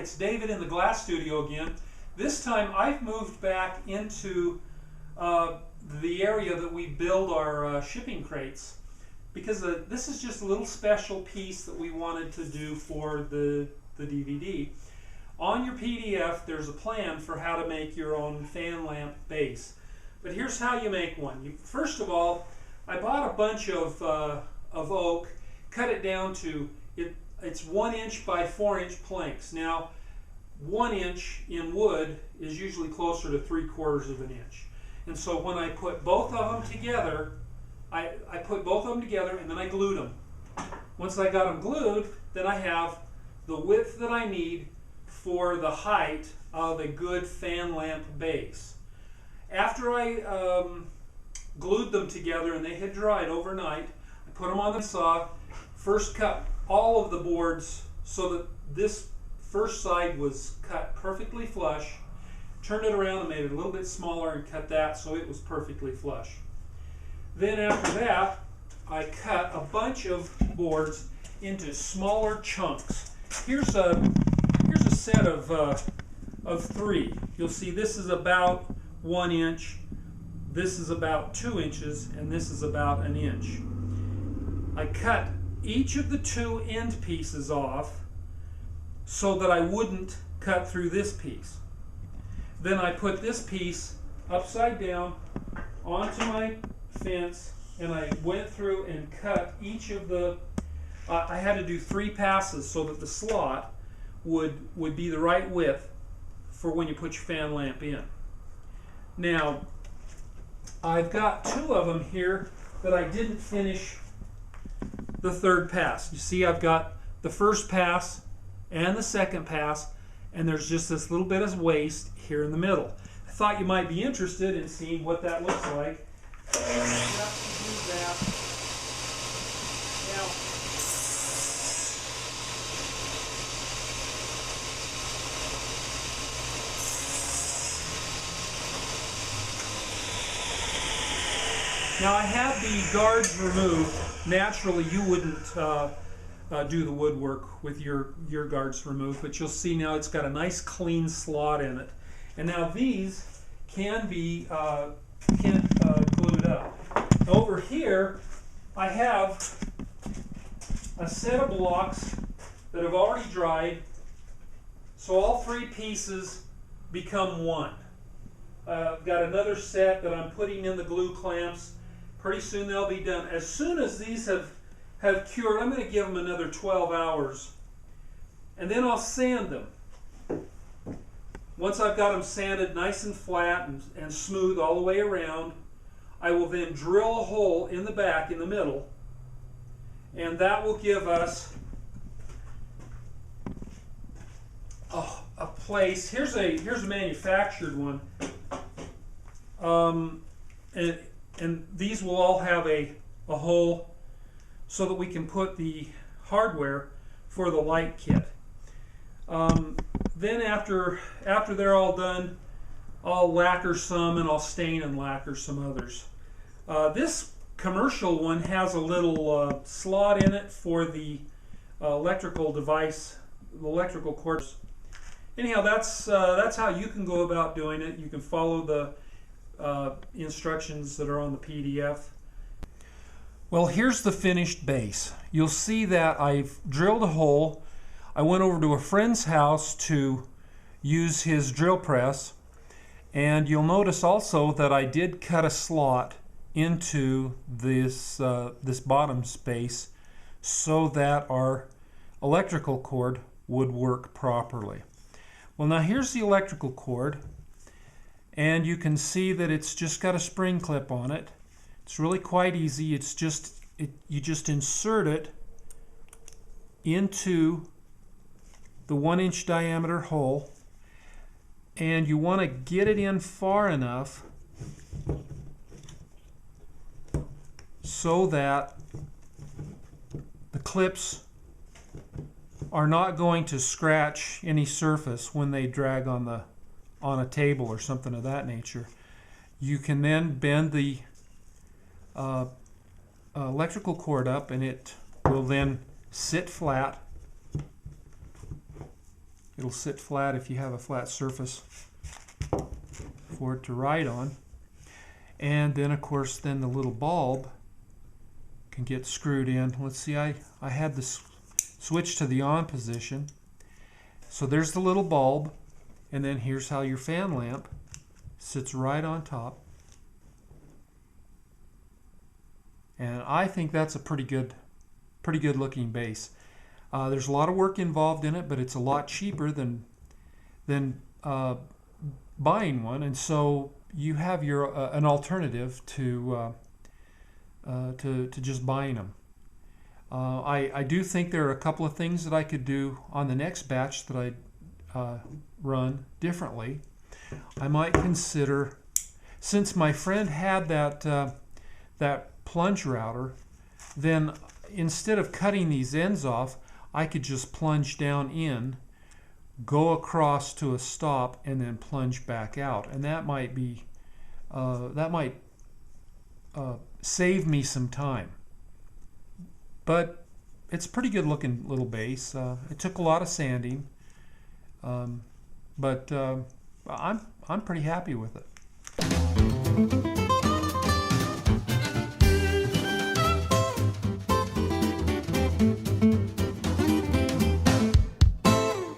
it's David in the glass studio again. This time I've moved back into the area that we build our shipping crates, because this is just a little special piece that we wanted to do for the DVD. On your PDF there's a plan for how to make your own fan lamp base. But here's how you make one. First of all, I bought a bunch of oak, cut it down to, it's 1 inch by 4 inch planks. Now 1 inch in wood is usually closer to 3/4 of an inch. And so when I put both of them together, I put both of them together and then I glued them. Once I got them glued, then I have the width that I need for the height of a good fan lamp base. After I glued them together and they had dried overnight, I put them on the saw, first cut all of the boards so that this first side was cut perfectly flush, turned it around and made it a little bit smaller and cut that so it was perfectly flush. Then after that, I cut a bunch of boards into smaller chunks. Here's a set of 3. You'll see this is about 1 inch, this is about 2 inches, and this is about 1 inch. I cut each of the 2 end pieces off so that I wouldn't cut through this piece. Then I put this piece upside down onto my fence, and I went through and cut each of the, I had to do 3 passes so that the slot would be the right width for when you put your fan lamp in. Now, I've got 2 of them here that I didn't finish the 3rd pass. You see, I've got the first pass and the second pass, and there's just this little bit of waste here in the middle. I thought you might be interested in seeing what that looks like. Now I had the guards removed. Naturally you wouldn't do the woodwork with your guards removed, but you'll see now it's got a nice clean slot in it. And now these can be glued up. Over here I have a set of blocks that have already dried, so all 3 pieces become one. I've got another set that I'm putting in the glue clamps. Pretty soon they'll be done. As soon as these have cured, I'm going to give them another 12 hours. And then I'll sand them. Once I've got them sanded nice and flat and smooth all the way around, I will then drill a hole in the back, in the middle, and that will give us a place. Here's a manufactured one. And these will all have a hole so that we can put the hardware for the light kit. Then after they're all done, I'll lacquer some and I'll stain and lacquer some others. This commercial one has a little slot in it for the electrical device, the electrical cords. Anyhow, that's how you can go about doing it. You can follow the instructions that are on the PDF. Well, here's the finished base. You'll see that I've drilled a hole. I went over to a friend's house to use his drill press, and you'll notice also that I did cut a slot into this bottom space so that our electrical cord would work properly. Well, now here's the electrical cord, and you can see that it's just got a spring clip on it. It's really quite easy. It's just you just insert it into the 1-inch diameter hole, and you want to get it in far enough so that the clips are not going to scratch any surface when they drag on a table or something of that nature. You can then bend the electrical cord up, and it will then sit flat it'll sit flat if you have a flat surface for it to ride on. And then of course then the little bulb can get screwed in. Let's see, I had the switch to the on position. So there's the little bulb, and then here's how your fan lamp sits right on top. And I think that's a pretty good looking base. There's a lot of work involved in it, but it's a lot cheaper than buying one, and so you have your an alternative to just buying them. I do think there are a couple of things that I could do on the next batch that I'd run differently. I might consider, since my friend had that plunge router, then instead of cutting these ends off, I could just plunge down in, go across to a stop, and then plunge back out, and that might be save me some time. But it's a pretty good looking little base. It took a lot of sanding, but I'm pretty happy with it.